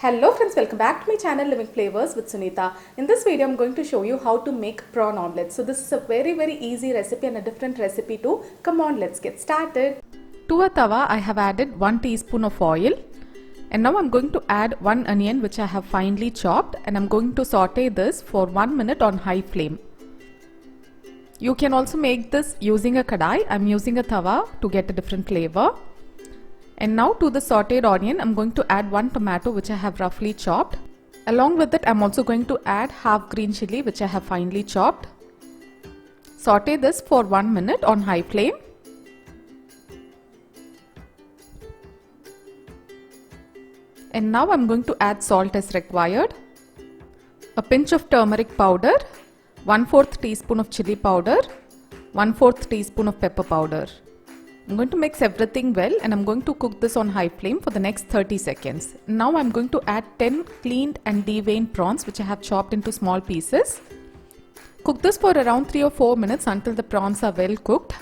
Hello friends, welcome back to my channel Living Flavors with Sunitha. In this video, I'm going to show you how to make prawn omelette. So this is a very easy recipe and a different recipe too. Come on, let's get started. To a tawa, I have added 1 teaspoon of oil. And now I'm going to add 1 onion which I have finely chopped, and I'm going to saute this for 1 minute on high flame. You can also make this using a kadai. I'm using a tawa to get a different flavor. And now to the sauteed onion, I'm going to add 1 tomato which I have roughly chopped. Along with it, I'm also going to add half green chili which I have finely chopped. Saute this for 1 minute on high flame. And now I'm going to add salt as required. A pinch of turmeric powder, 1/4 teaspoon of chili powder, 1/4 teaspoon of pepper powder. I'm going to mix everything well, and I'm going to cook this on high flame for the next 30 seconds. Now I'm going to add 10 cleaned and deveined prawns which I have chopped into small pieces. Cook this for around 3 or 4 minutes until the prawns are well cooked.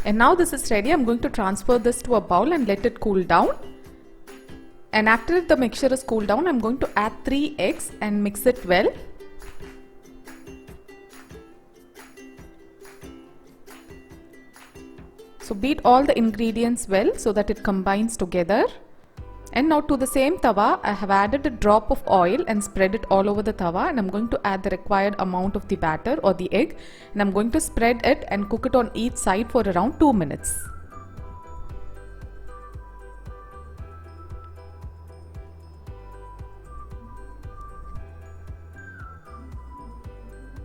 And now this is ready. I'm going to transfer this to a bowl and let it cool down. And after the mixture is cooled down, I'm going to add 3 eggs and mix it well. So beat all the ingredients well so that it combines together. And now to the same tawa, I have added a drop of oil and spread it all over the tawa, and I'm going to add the required amount of the batter or the egg, and I'm going to spread it and cook it on each side for around 2 minutes.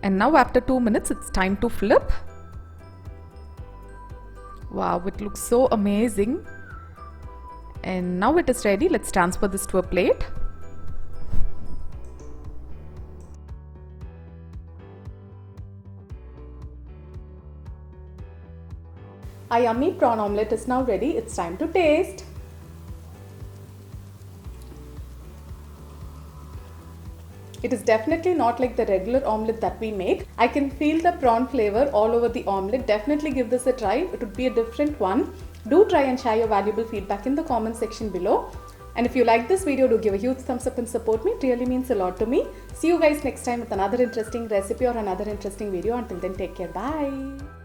And now after 2 minutes, it's time to flip. Wow, it looks so amazing. And now it is ready. Let's transfer this to a plate. Our yummy prawn omelette is now ready. It's time to taste. It is definitely not like the regular omelette that we make. I can feel the prawn flavor all over the omelette. Definitely give this a try. It would be a different one. Do try and share your valuable feedback in the comment section below. And if you like this video, do give a huge thumbs up and support me. It really means a lot to me. See you guys next time with another interesting recipe or another interesting video. Until then, take care. Bye.